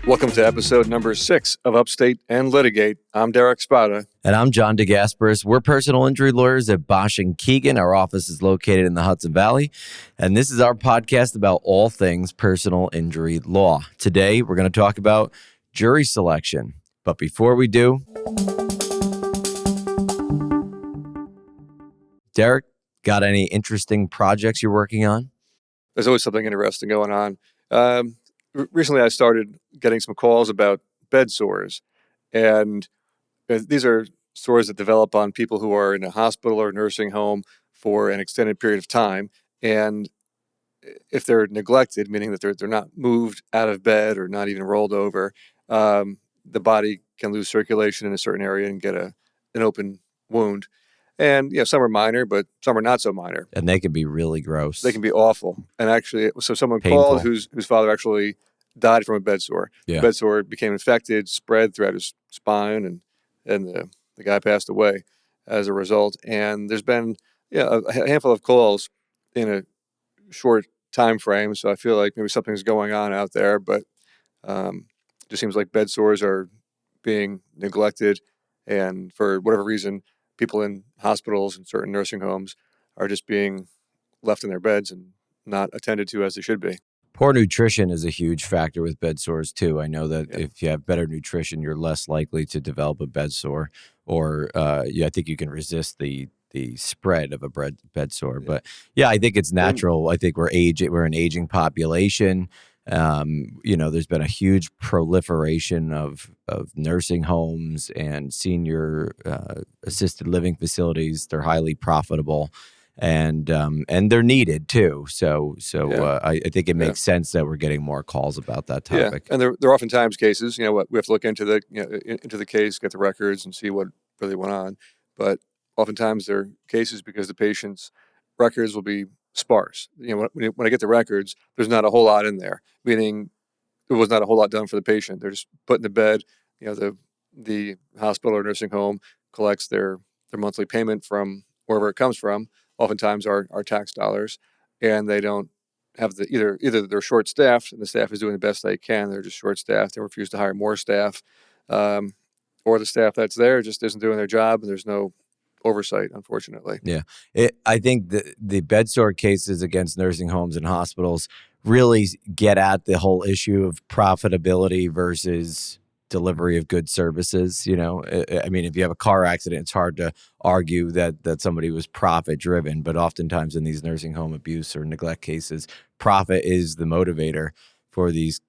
Welcome to episode number 6 of Upstate and Litigate. I'm Derek Spada. And I'm John DeGasperis. We're personal injury lawyers at Basch Keegan. Our office is located in the Hudson Valley. And this is our podcast about all things personal injury law. Today, we're going to talk about jury selection. But before we do, Derek, got any interesting projects you're working on? There's always something interesting going on. Recently, I started getting some calls about bed sores. And these are sores that develop on people who are in a hospital or nursing home for an extended period of time. And if they're neglected, meaning that they're not moved out of bed or not even rolled over, the body can lose circulation in a certain area and get an open wound. And some are minor, but some are not so minor. And they can be really gross. They can be awful. And actually, so someone Painful. called whose father actually died from a bed sore. Yeah. The bed sore became infected, spread throughout his spine, and the guy passed away as a result. And there's been a handful of calls in a short time frame. So I feel like maybe something's going on out there, but it just seems like bed sores are being neglected. And for whatever reason, people in hospitals and certain nursing homes are just being left in their beds and not attended to as they should be. Poor nutrition is a huge factor with bed sores, too. I know that if you have better nutrition, you're less likely to develop a bed sore, or I think you can resist the spread of a bed sore. Yeah. But I think it's natural. I think we're an aging population. There's been a huge proliferation of nursing homes and senior assisted living facilities. They're highly profitable. And they're needed too. So I think it makes sense that we're getting more calls about that topic. Yeah, and there are oftentimes cases. We have to look into the case, get the records, and see what really went on. But oftentimes there are cases because the patient's records will be sparse. When I get the records, there's not a whole lot in there. Meaning, there was not a whole lot done for the patient. They're just put in the bed. The hospital or nursing home collects their monthly payment from wherever it comes from. Oftentimes our tax dollars, and they don't have either they're short staffed and the staff is doing the best they can. They're just short staffed. They refuse to hire more staff, or the staff that's there just isn't doing their job, and there's no oversight, unfortunately. Yeah, I think the bed sore cases against nursing homes and hospitals really get at the whole issue of profitability versus delivery of good services. I mean, if you have a car accident, it's hard to argue that somebody was profit driven, but oftentimes in these nursing home abuse or neglect cases, profit is the motivator for these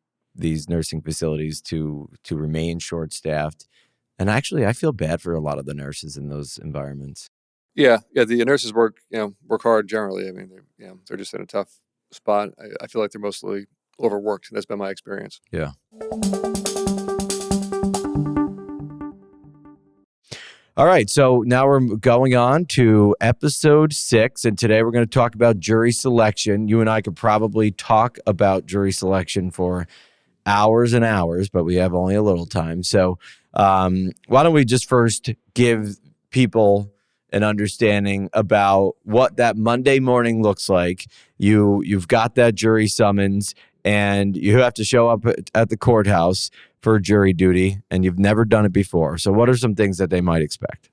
nursing facilities to remain short staffed. And actually, I feel bad for a lot of the nurses in those environments. Yeah. The nurses work hard generally. I mean, they're just in a tough spot. I feel like they're mostly overworked. That's been my experience. Yeah. All right, so now we're going on to episode 6, and today we're going to talk about jury selection. You and I could probably talk about jury selection for hours and hours, but we have only a little time. So why don't we just first give people an understanding about what that Monday morning looks like. You've got that jury summons, and you have to show up at the courthouse for jury duty, and you've never done it before. So what are some things that they might expect?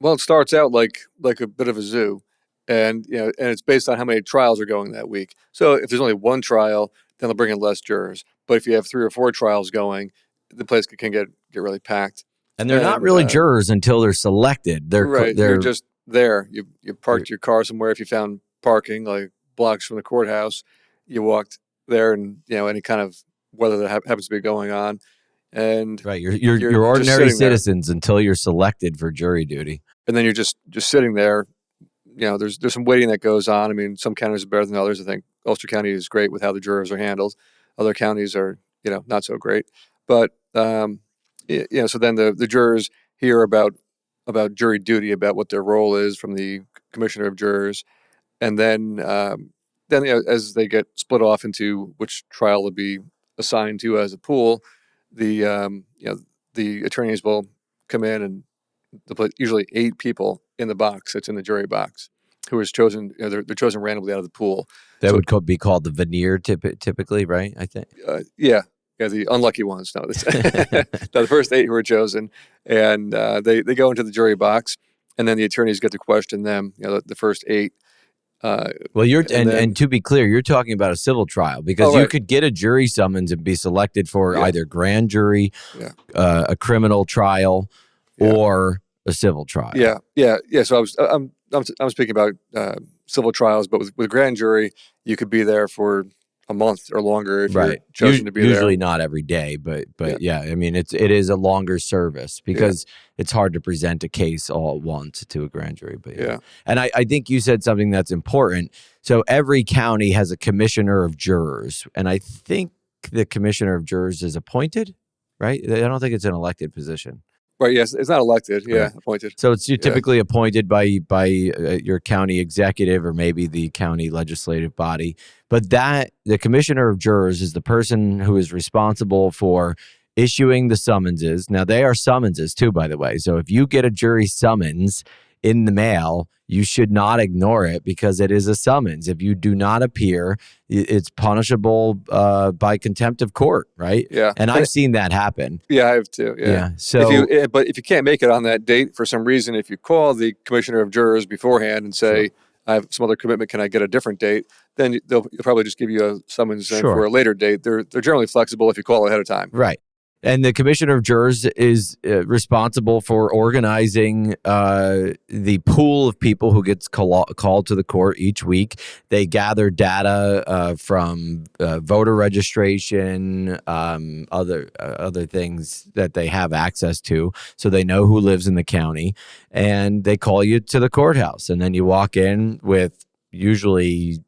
Well, it starts out like a bit of a zoo, and and it's based on how many trials are going that week. So if there's only one trial, then they'll bring in less jurors. But if you have 3 or 4 trials going, the place can get really packed. And they're not really jurors until they're selected. You're just there. You parked your car somewhere. If you found parking like blocks from the courthouse, you walked there, and any kind of weather that happens to be going on. And right, you're ordinary citizens until you're selected for jury duty, and then you're just sitting there. There's some waiting that goes on. I mean, some counties are better than others. I think Ulster County is great with how the jurors are handled. Other counties are not so great. But so then the jurors hear about jury duty, about what their role is from the commissioner of jurors, and then as they get split off into which trial they'll be assigned to as a pool. The attorneys will come in, and they'll put usually 8 people in the box that's in the jury box, who is chosen. They're chosen randomly out of the pool. That would be called the veneer typically, right? I think. Yeah, the unlucky ones. No, no, the first 8 who were chosen, and they go into the jury box, and then the attorneys get to question them. The first 8. Well, And then, and to be clear, you're talking about a civil trial because oh you right, could get a jury summons and be selected for yeah, either grand jury, yeah, a criminal trial, yeah, or a civil trial. yeah. So I'm speaking about civil trials, but with grand jury, you could be there for a month or longer if you're Right. chosen to be there. Usually not every day, but Yeah, yeah, I mean it is a longer service yeah, because it's hard to present a case all at once to a grand jury. But yeah. yeah. And I think you said something that's important. So every county has a commissioner of jurors, and I think the commissioner of jurors is appointed, right? I don't think it's an elected position. Right. Yes, it's not elected. Yeah, Right. appointed. So it's Yeah, typically appointed by your county executive or maybe the county legislative body. But the commissioner of jurors is the person who is responsible for issuing the summonses. Now they are summonses too, by the way. So if you get a jury summons in the mail, you should not ignore it because it is a summons. If you do not appear, it's punishable by contempt of court, right? yeah, And and I've seen that happen. yeah, I have too. Yeah. Yeah. So But if you can't make it on that date for some reason, if you call the commissioner of jurors beforehand and say, sure. "I have some other commitment. Can I get a different date?" Then they'll probably just give you a summons then for Sure. a later date. They're generally flexible if you call ahead of time. Right. And the commissioner of jurors is responsible for organizing the pool of people who gets called to the court each week. They gather data from voter registration, other things that they have access to, so they know who lives in the county, and they call you to the courthouse, and then you walk in with usually,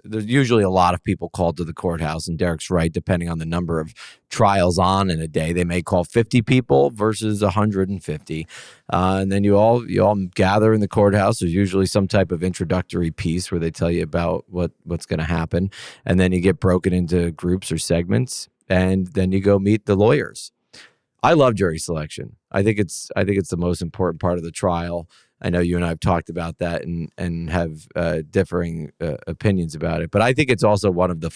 there's usually a lot of people called to the courthouse, and Derek's right. Depending on the number of trials on in a day, they may call 50 people versus 150, and then you all gather in the courthouse. There's usually some type of introductory piece where they tell you about what's going to happen, and then you get broken into groups or segments, and then you go meet the lawyers. I love jury selection. I think it's the most important part of the trial. I know you and I have talked about that and have differing opinions about it, but I think it's also one of the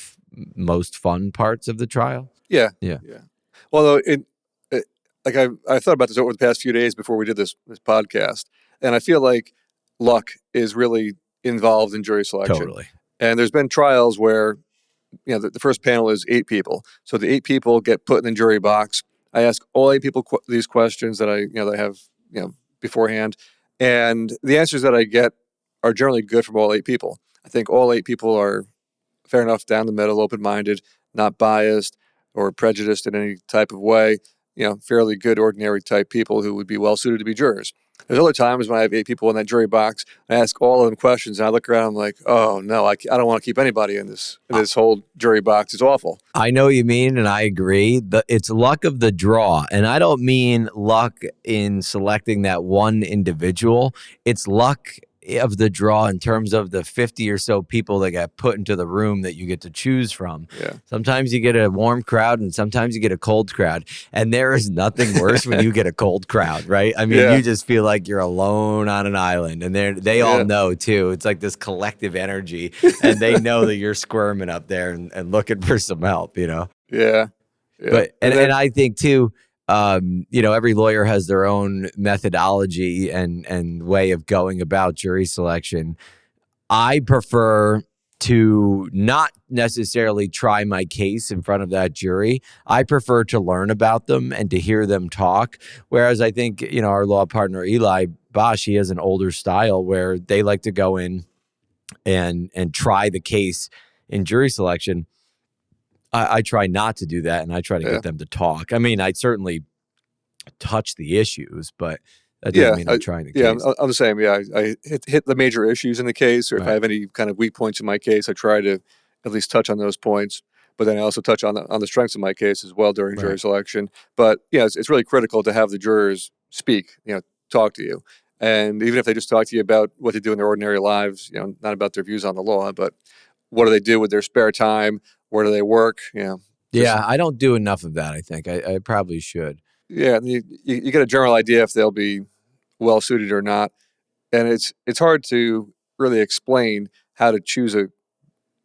most fun parts of the trial. Yeah, Yeah, yeah. Although like I thought about this over the past few days before we did this podcast, and I feel like luck is really involved in jury selection. totally. And there's been trials where the first panel is 8 people, so the 8 people get put in the jury box. I ask all 8 people these questions that I have beforehand, and the answers that I get are generally good from all 8 people. I think all 8 people are fair enough, down the middle, open-minded, not biased or prejudiced in any type of way. Fairly good, ordinary type people who would be well suited to be jurors. There's other times when I have 8 people in that jury box, and I ask all of them questions, and I look around, I'm like, oh no, I don't want to keep anybody in this whole jury box. It's awful. I know what you mean, and I agree. It's luck of the draw, and I don't mean luck in selecting that one individual. It's luck of the draw in terms of the 50 or so people that got put into the room that you get to choose from. Yeah. Sometimes you get a warm crowd and sometimes you get a cold crowd. And there is nothing worse when you get a cold crowd, right? I mean, Yeah. you just feel like you're alone on an island, and they all know too. It's like this collective energy, and they know that you're squirming up there and looking for some help, Yeah. But and I think too, every lawyer has their own methodology and way of going about jury selection. I prefer to not necessarily try my case in front of that jury. I prefer to learn about them and to hear them talk. Whereas I think, our law partner, Eli Basch, he has an older style where they like to go in and try the case in jury selection. I try not to do that, and I try to get them to talk. I mean, I certainly touch the issues, but that doesn't mean I'm trying the case. I'm the same. Yeah, I hit the major issues in the case, or if Right. I have any kind of weak points in my case, I try to at least touch on those points. But then I also touch on the strengths of my case as well during jury Right. selection. But yeah, it's really critical to have the jurors speak, talk to you, and even if they just talk to you about what they do in their ordinary lives, not about their views on the law, but what do they do with their spare time? Where do they work? Yeah, I don't do enough of that, I think. I probably should. Yeah, and you get a general idea if they'll be well suited or not, and it's hard to really explain how to choose a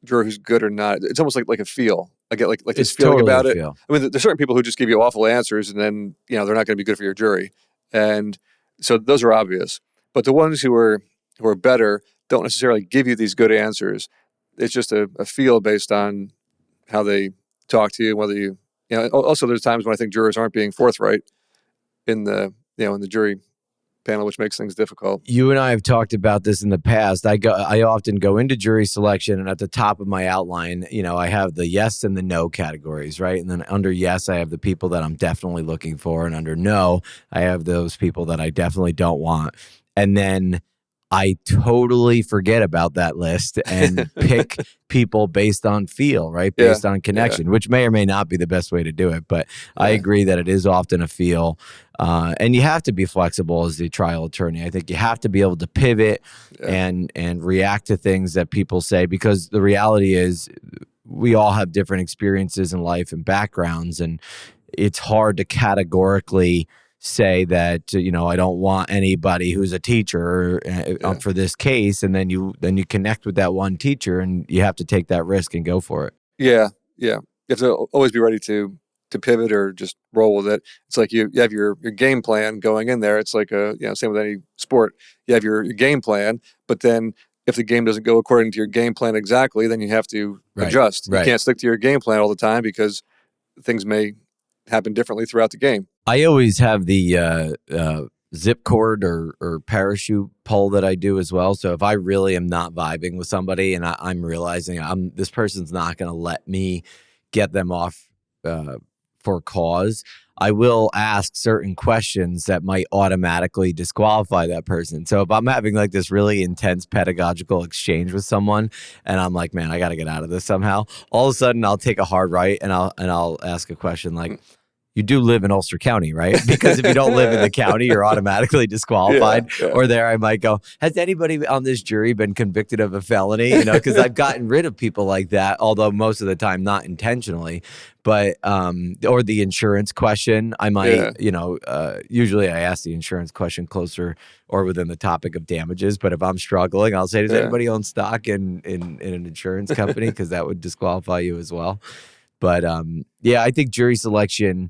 juror who's good or not. It's almost like a feel. I get like this It's feeling totally about a it. feel. I mean, there's certain people who just give you awful answers, and then they're not going to be good for your jury. And so those are obvious. But the ones who are better don't necessarily give you these good answers. It's just a feel based on how they talk to you, and whether Also, there's times when I think jurors aren't being forthright in the in the jury panel, which makes things difficult. You and I have talked about this in the past. I often go into jury selection, and at the top of my outline, I have the yes and the no categories, right? And then under yes, I have the people that I'm definitely looking for, and under no, I have those people that I definitely don't want. And then I totally forget about that list and pick people based on feel, right? Yeah, Based on connection, which may or may not be the best way to do it. But I agree that it is often a feel. And you have to be flexible as the trial attorney. I think you have to be able to pivot and react to things that people say, because the reality is we all have different experiences in life and backgrounds, and it's hard to categorically say that I don't want anybody who's a teacher for this case, and then you connect with that one teacher, and you have to take that risk and go for it. Yeah. You have to always be ready to pivot or just roll with it. It's like you have your game plan going in there. It's like same with any sport. You have your game plan, but then if the game doesn't go according to your game plan exactly, then you have to adjust. You can't stick to your game plan all the time, because things may happen differently throughout the game. I always have the zip cord or parachute pull that I do as well. So if I really am not vibing with somebody, and I'm realizing this person's not going to let me get them off for cause, I will ask certain questions that might automatically disqualify that person. So if I'm having like this really intense pedagogical exchange with someone, and I'm like, man, I got to get out of this somehow, all of a sudden I'll take a hard right, and I'll ask a question like, you do live in Ulster County, right? Because if you don't live in the county, you're automatically disqualified. Or there I might go, has anybody on this jury been convicted of a felony? Because I've gotten rid of people like that, although most of the time not intentionally. But or the insurance question, I might, usually I ask the insurance question closer or within the topic of damages. But if I'm struggling, I'll say, does anybody own stock in an insurance company? Because that would disqualify you as well. But I think jury selection,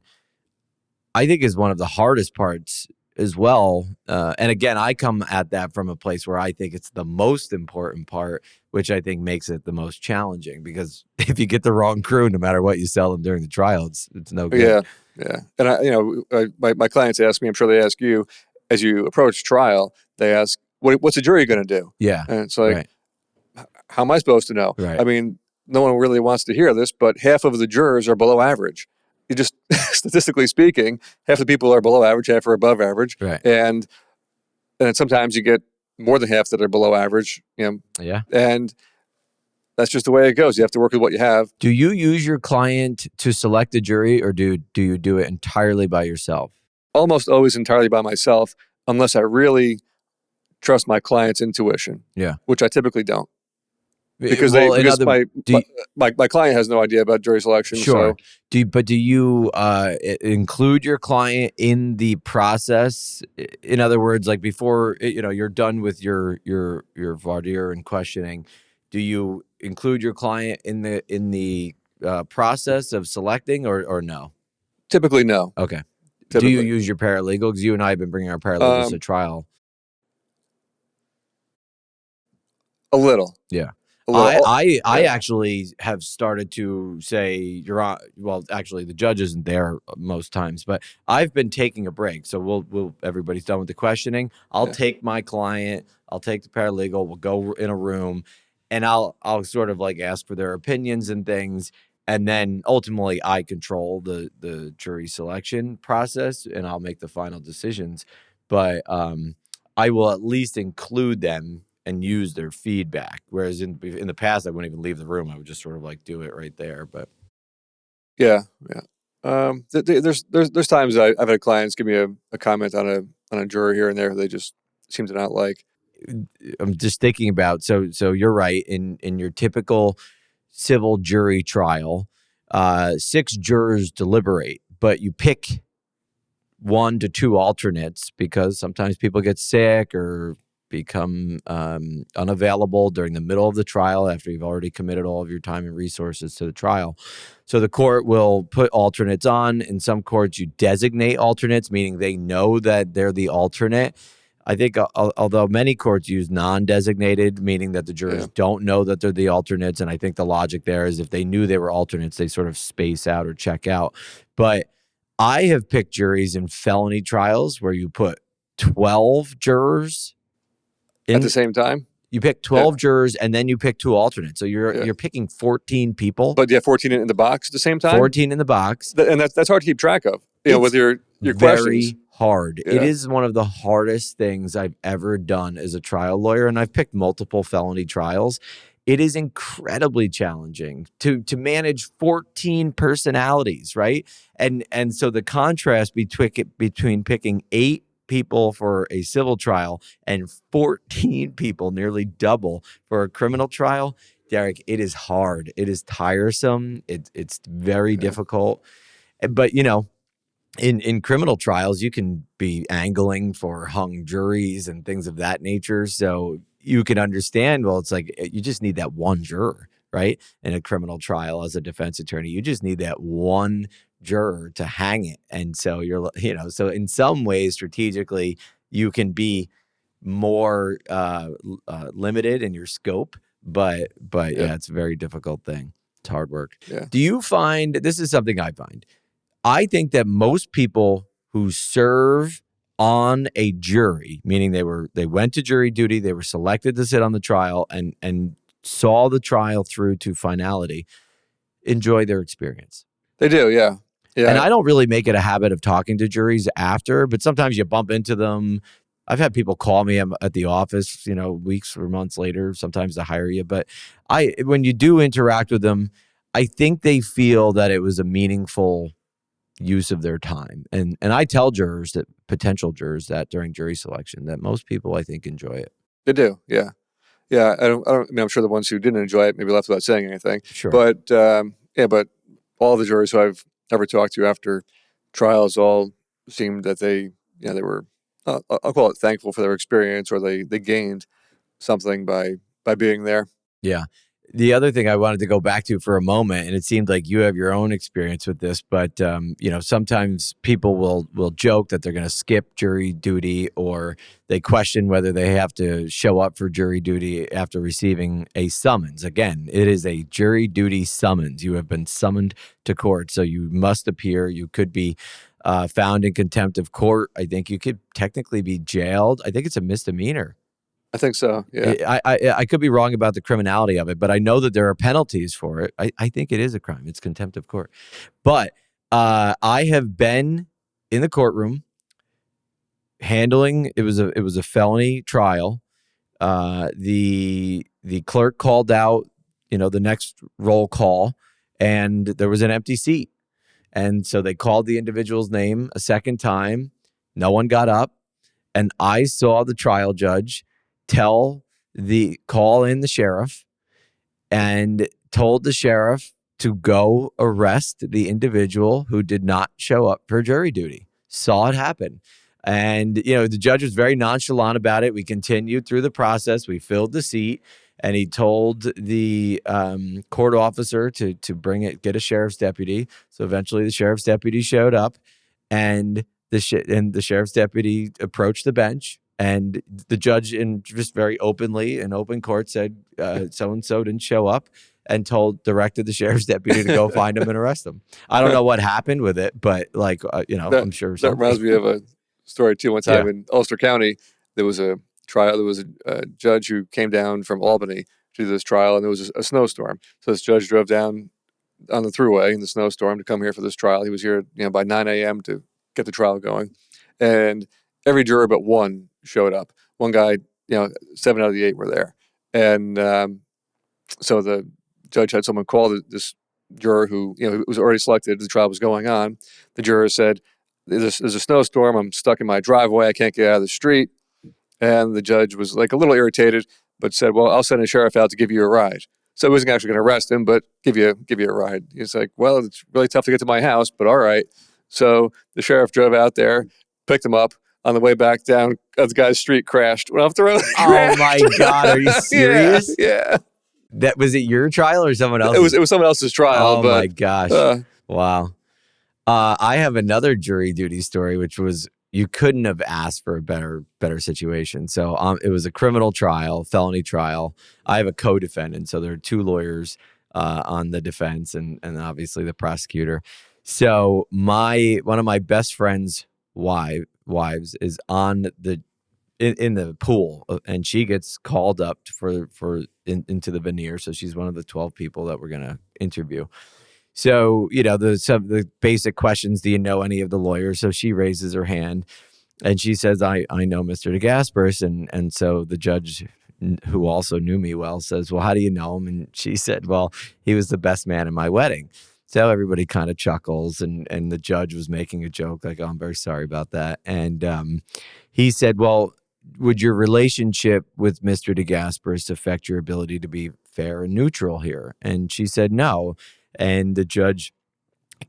I think, is one of the hardest parts as well. And again, I come at that from a place where I think it's the most important part, which I think makes it the most challenging, because if you get the wrong crew, no matter what you sell them during the trial, it's no good. Yeah. And my clients ask me, I'm sure they ask you, as you approach trial, they ask, what's the jury going to do? Yeah. And it's like, how am I supposed to know? Right. I mean, no one really wants to hear this, but half of the jurors are below average. You just, statistically speaking, half the people are below average, half are above average. Right. And sometimes you get more than half that are below average. Yeah. And that's just the way it goes. You have to work with what you have. Do you use your client to select a jury, or do you do it entirely by yourself? Almost always entirely by myself, unless I really trust my client's intuition. Yeah. Which I typically don't. Because my client has no idea about jury selection. Sure. So. Do you include your client in the process? In other words, like before you're done with your voir dire and questioning, do you include your client in the process of selecting, or no? Typically, no. Okay. Typically. Do you use your paralegal? Because you and I have been bringing our paralegals to trial. A little. Yeah. I actually have started to say, actually the judge isn't there most times, but I've been taking a break. So everybody's done with the questioning. I'll take my client, I'll take the paralegal, we'll go in a room, and I'll sort of like ask for their opinions and things. And then ultimately I control the jury selection process, and I'll make the final decisions. But I will at least include them and use their feedback. Whereas in the past, I wouldn't even leave the room. I would just sort of like do it right there. But yeah. There's times I've had clients give me a comment on a juror here and there they just seem to not like. I'm just thinking about, so you're right. In your typical civil jury trial, 6 jurors deliberate, but you pick 1 to 2 alternates because sometimes people get sick or become unavailable during the middle of the trial after you've already committed all of your time and resources to the trial. So the court will put alternates on. In some courts, you designate alternates, meaning they know that they're the alternate. I think although many courts use non-designated, meaning that the jurors don't know that they're the alternates. And I think the logic there is if they knew they were alternates, they sort of space out or check out. But I have picked juries in felony trials where you put 12 jurors at the same time. You pick 12 jurors and then you pick 2 alternates. So you're picking 14 people. But 14 in the box at the same time? 14 in the box. And that's hard to keep track of. With your very questions. Hard. Yeah. It is one of the hardest things I've ever done as a trial lawyer, and I've picked multiple felony trials. It is incredibly challenging to manage 14 personalities, right? And so the contrast between picking 8 people for a civil trial and 14 people, nearly double for a criminal trial, Derek, it is hard. It is tiresome. It's very difficult. But in criminal trials, you can be angling for hung juries and things of that nature. So you can understand, well, it's like you just need that one juror, right? In a criminal trial as a defense attorney, you just need that one juror to hang it. And so so in some ways, strategically, you can be more limited in your scope. But it's a very difficult thing. It's hard work. Yeah. Do you find, this is something I find, I think that most people who serve on a jury, meaning they went to jury duty, they were selected to sit on the trial and saw the trial through to finality, enjoy their experience. They do, yeah. Yeah. And I don't really make it a habit of talking to juries after, but sometimes you bump into them. I've had people call me at the office, weeks or months later, sometimes to hire you. But when you do interact with them, I think they feel that it was a meaningful use of their time. And I tell potential jurors that during jury selection, that most people, I think, enjoy it. They do, yeah. Yeah, I mean, I'm sure the ones who didn't enjoy it maybe left without saying anything. Sure. But, but all the jurors who I've ever talked to after trials all seemed that they were, I'll call it thankful for their experience, or they gained something by being there. Yeah. The other thing I wanted to go back to for a moment, and it seemed like you have your own experience with this, but sometimes people will joke that they're going to skip jury duty, or they question whether they have to show up for jury duty after receiving a summons. Again, it is a jury duty summons. You have been summoned to court, so you must appear. You could be found in contempt of court. I think you could technically be jailed. I think it's a misdemeanor. I think so, yeah. I could be wrong about the criminality of it, but I know that there are penalties for it. I think it is a crime. It's contempt of court. But I have been in the courtroom handling, it was a felony trial. The clerk called out, the next roll call, and there was an empty seat. And so they called the individual's name a second time. No one got up. And I saw the trial judge call in the sheriff and told the sheriff to go arrest the individual who did not show up for jury duty. Saw it happen. And, the judge was very nonchalant about it. We continued through the process. We filled the seat, and he told the court officer to get a sheriff's deputy. So eventually the sheriff's deputy showed up, and the sheriff's deputy approached the bench. And the judge, just very openly in open court, said so-and-so didn't show up, and directed the sheriff's deputy to go find him and arrest him. I don't know what happened with it, but I'm sure. That reminds me of a story too. One time in Ulster County, there was a trial. There was a judge who came down from Albany to do this trial, and there was a snowstorm. So this judge drove down on the thruway in the snowstorm to come here for this trial. He was here, by 9 a.m. to get the trial going, and every juror but one showed up. One guy, 7 out of the 8 were there. And so the judge had someone call this juror who, was already selected. The trial was going on. The juror said, there's a snowstorm. I'm stuck in my driveway. I can't get out of the street. And the judge was like a little irritated, but said, well, I'll send a sheriff out to give you a ride. So he wasn't actually going to arrest him, but give you a ride. He's like, well, it's really tough to get to my house, but all right. So the sheriff drove out there, picked him up, on the way back down the guy's street, crashed. Went off the road. Oh my God, are you serious? Yeah. That was it your trial or someone else's? It was someone else's trial. Oh but, my gosh. Wow. I have another jury duty story, which was you couldn't have asked for a better situation. So it was a criminal trial, felony trial. I have a co-defendant, so there are two lawyers on the defense and obviously the prosecutor. So one of my best friend's wives is on in the pool, and she gets called up into the veneer. So she's one of the 12 people that we're gonna interview. So, the basic questions, do you know any of the lawyers? So she raises her hand and she says, I know Mr. DeGasperis. And so the judge, who also knew me well, says, well, how do you know him? And she said, well, he was the best man in my wedding. So everybody kind of chuckles, and the judge was making a joke like, oh, I'm very sorry about that. And he said, well, would your relationship with Mr. DeGasperis affect your ability to be fair and neutral here? And she said, no. And the judge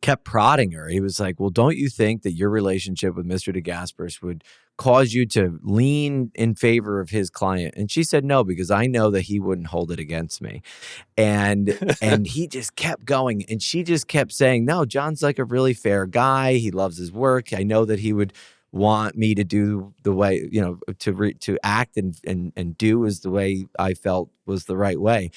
kept prodding her. He was like, well, don't you think that your relationship with Mr. DeGasperis would cause you to lean in favor of his client? And she said, no, because I know that he wouldn't hold it against me. And he just kept going. And she just kept saying, no, John's like a really fair guy. He loves his work. I know that he would want me to do the way, to act and do as the way I felt was the right way.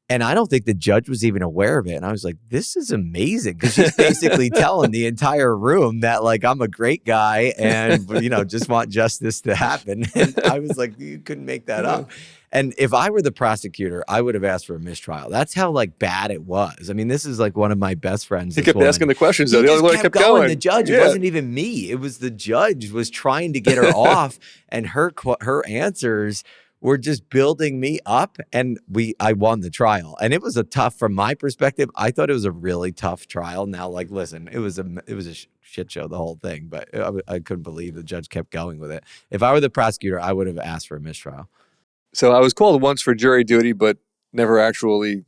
And I don't think the judge was even aware of it. And I was like, this is amazing. Because she's basically telling the entire room that, like, I'm a great guy and, just want justice to happen. And I was like, you couldn't make that up. And if I were the prosecutor, I would have asked for a mistrial. That's how, like, bad it was. I mean, this is like one of my best friends. He kept asking the questions, though. He The other lawyer kept going. The judge, it wasn't even me. It was the judge was trying to get her off. And her answers were just building me up, and I won the trial. And it was from my perspective, I thought it was a really tough trial. Now, like, listen, it was a shit show, the whole thing, but I couldn't believe the judge kept going with it. If I were the prosecutor, I would have asked for a mistrial. So I was called once for jury duty, but never actually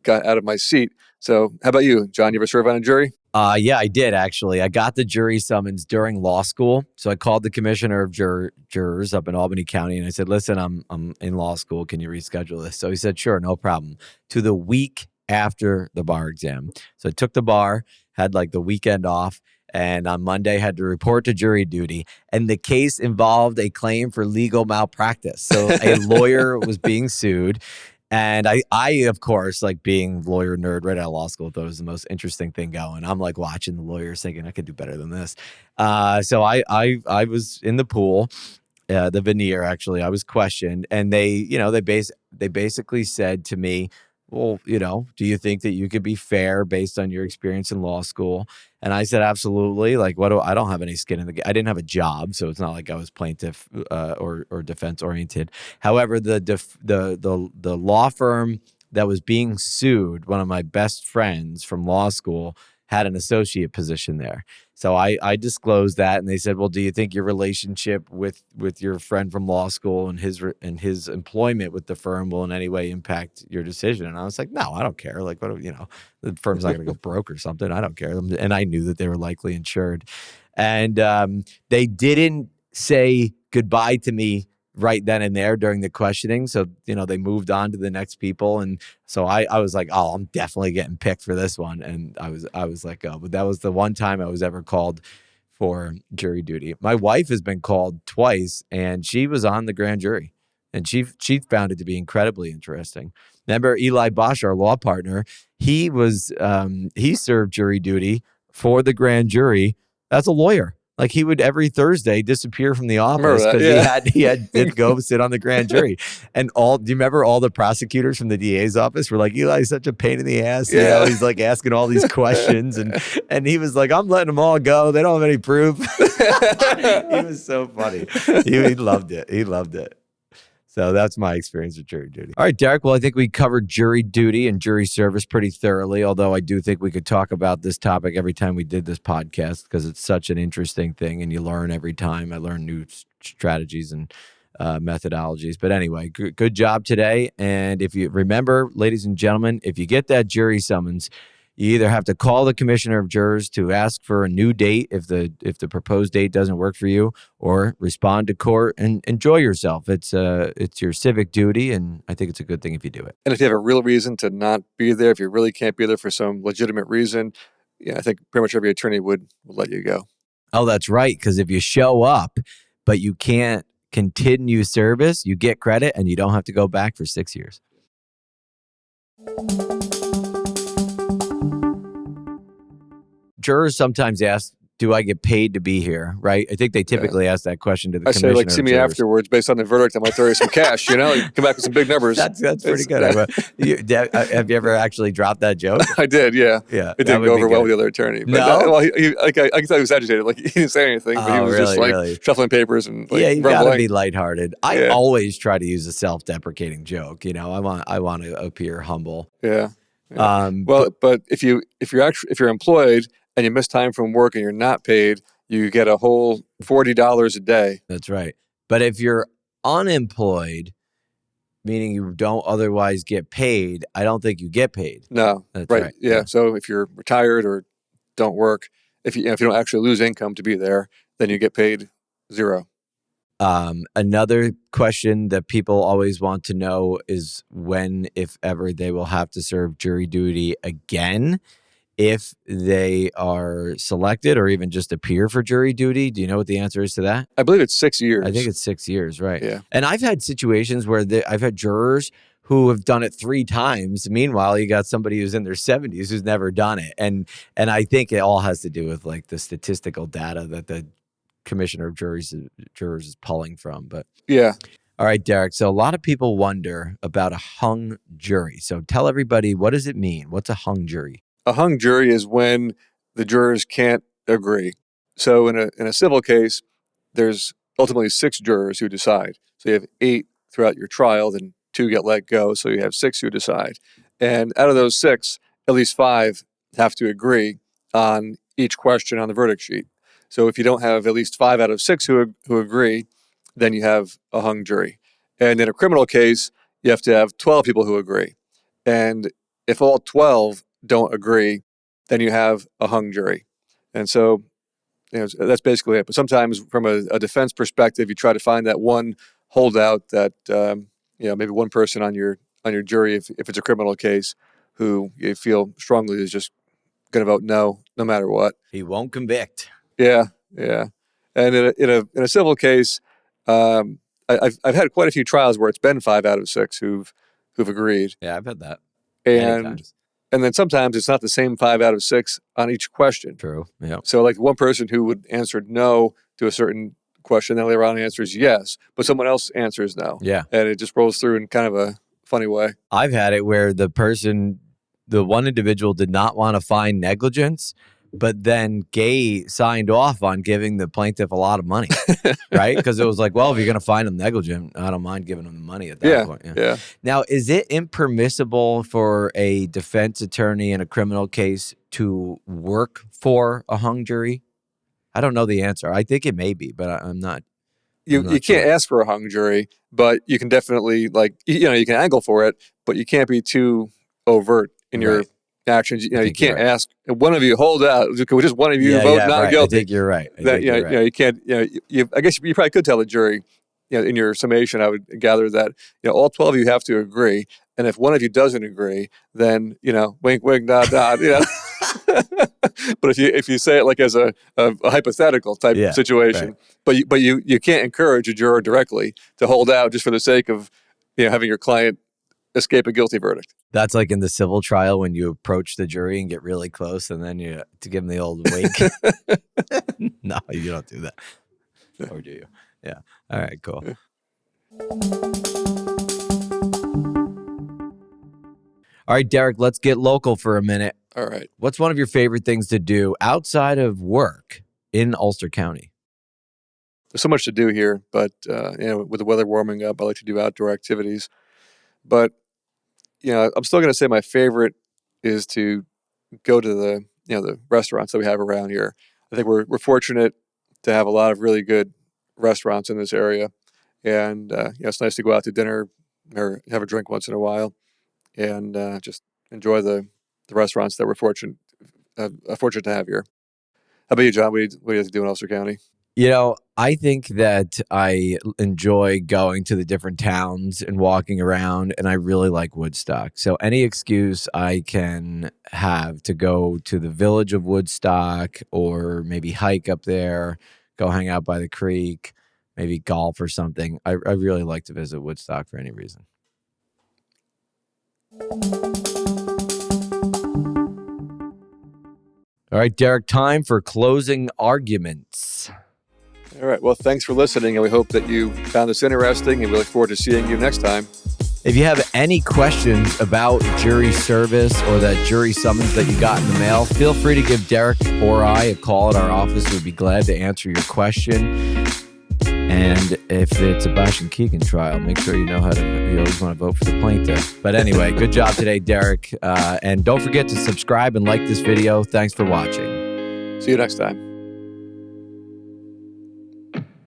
got out of my seat. So how about you, John? You ever serve on a jury? Yeah, I did, actually. I got the jury summons during law school. So I called the commissioner of jurors up in Albany County, and I said, listen, I'm in law school. Can you reschedule this? So he said, sure, no problem. To the week after the bar exam. So I took the bar, had like the weekend off, and on Monday had to report to jury duty. And the case involved a claim for legal malpractice. So a lawyer was being sued. And I, of course, like being lawyer nerd right out of law school, thought it was the most interesting thing going. I'm like watching the lawyers thinking I could do better than this. So I was in the pool, the veneer, actually. I was questioned, and they basically said to me, well, do you think that you could be fair based on your experience in law school? And I said, absolutely. Like, I don't have any skin in the game. I didn't have a job, so it's not like I was plaintiff or defense oriented. However, the law firm that was being sued, one of my best friends from law school, had an associate position there. So I disclosed that, and they said, well, do you think your relationship with your friend from law school and his employment with the firm will in any way impact your decision? And I was like, no, I don't care. Like, the firm's not going to go broke or something. I don't care. And I knew that they were likely insured. And they didn't say goodbye to me right then and there during the questioning. So, they moved on to the next people. And so I was like, oh, I'm definitely getting picked for this one. And I was like, oh, but that was the one time I was ever called for jury duty. My wife has been called twice, and she was on the grand jury, and she found it to be incredibly interesting. Remember Eli Basch, our law partner, he served jury duty for the grand jury as a lawyer. Like, he would every Thursday disappear from the office because he had to go sit on the grand jury. And do you remember all the prosecutors from the DA's office were like, Eli's such a pain in the ass. Yeah. He's like asking all these questions, and he was like, I'm letting them all go. They don't have any proof. He was so funny. He loved it. He loved it. So that's my experience with jury duty. All right, Derek. Well, I think we covered jury duty and jury service pretty thoroughly, although I do think we could talk about this topic every time we did this podcast because it's such an interesting thing, and you learn every time. I learn new strategies and methodologies. But anyway, good job today. And if you remember, ladies and gentlemen, if you get that jury summons, You either have to call the commissioner of jurors to ask for a new date if the proposed date doesn't work for you, or respond to court and enjoy yourself. It's your civic duty, and I think it's a good thing if you do it. And if you have a real reason to not be there, if you really can't be there for some legitimate reason, I think pretty much every attorney would let you go. Oh, that's right. Because if you show up, but you can't continue service, you get credit and you don't have to go back for 6 years. Jurors sometimes ask, do I get paid to be here? Right? I think they typically ask that question to the commissioner. I say, see me afterwards based on the verdict. I might throw you some cash, come back with some big numbers. That's pretty good. Have you ever actually dropped that joke? I did, yeah. Yeah. It didn't go over well with the other attorney. But no? I can tell he was agitated. Like, he didn't say anything, but he was just shuffling papers and you got to be lighthearted. I always try to use a self-deprecating joke. I want to appear humble. Yeah. But if you're employed and you miss time from work and you're not paid, you get a whole $40 a day. That's right. But if you're unemployed, meaning you don't otherwise get paid, I don't think you get paid. No. That's right. Yeah. So if you're retired or don't work, if you don't actually lose income to be there, then you get paid $0. Another question that people always want to know is when, if ever, they will have to serve jury duty again. If they are selected or even just appear for jury duty. Do you know what the answer is to that? I believe it's 6 years. I think it's 6 years, right? Yeah. And I've had situations where I've had jurors who have done it 3 times. Meanwhile, you got somebody who's in their 70s who's never done it. And I think it all has to do with like the statistical data that the commissioner of jurors is pulling from. But yeah. All right, Derek. So a lot of people wonder about a hung jury. So tell everybody, what does it mean? What's a hung jury? A hung jury is when the jurors can't agree. So in a civil case, there's ultimately 6 jurors who decide. So you have 8 throughout your trial, then 2 get let go. So you have 6 who decide. And out of those 6, at least 5 have to agree on each question on the verdict sheet. So if you don't have at least 5 out of 6 who agree, then you have a hung jury. And in a criminal case, you have to have 12 people who agree. And if all 12 don't agree, then you have a hung jury. And so that's basically it. But sometimes from a defense perspective, you try to find that one holdout that, maybe one person on your jury, if it's a criminal case, who you feel strongly is just going to vote no matter what. He won't convict. Yeah. And in a civil case, I've had quite a few trials where it's been 5 out of 6 who've agreed. Yeah, I've had that many times. And then sometimes it's not the same 5 out of 6 on each question. True. Yeah. So like one person who would answer no to a certain question, then later on answers yes, but someone else answers no. Yeah. And it just rolls through in kind of a funny way. I've had it where the one individual did not want to find negligence, but then signed off on giving the plaintiff a lot of money, right? Because it was like, well, if you're going to find them negligent, I don't mind giving them the money at that point. Yeah. Now, is it impermissible for a defense attorney in a criminal case to work for a hung jury? I don't know the answer. I think it may be, but I'm not. You can't ask for a hung jury, but you can definitely you can angle for it, but you can't be too overt in your actions. You can't ask one of you hold out. Just one of you vote not guilty. I think you're right. You can't. I guess you probably could tell the jury. In your summation, I would gather that all 12 of you have to agree, and if one of you doesn't agree, then wink, wink, nod, nod. But if you say it like as a hypothetical type situation, right. but you can't encourage a juror directly to hold out just for the sake of having your client escape a guilty verdict. That's like in the civil trial when you approach the jury and get really close, and then you to give them the old wink. No, you don't do that, or do you? Yeah. All right. Cool. Yeah. All right, Derek. Let's get local for a minute. All right. What's one of your favorite things to do outside of work in Ulster County? There's so much to do here, but with the weather warming up, I like to do outdoor activities. But I'm still going to say my favorite is to go to the restaurants that we have around here. I think we're fortunate to have a lot of really good restaurants in this area, and it's nice to go out to dinner or have a drink once in a while, and just enjoy the the restaurants that we're fortunate to have here. How about you, John? What do you like to do in Ulster County? I think that I enjoy going to the different towns and walking around, and I really like Woodstock. So any excuse I can have to go to the village of Woodstock, or maybe hike up there, go hang out by the creek, maybe golf or something. I really like to visit Woodstock for any reason. All right, Derek, time for closing arguments. All right. Well, thanks for listening, and we hope that you found this interesting, and we look forward to seeing you next time. If you have any questions about jury service or that jury summons that you got in the mail, feel free to give Derek or I a call at our office. We'd be glad to answer your question. And if it's a Basch Keegan trial, make sure you always want to vote for the plaintiff. But anyway, good job today, Derek. And don't forget to subscribe and like this video. Thanks for watching. See you next time.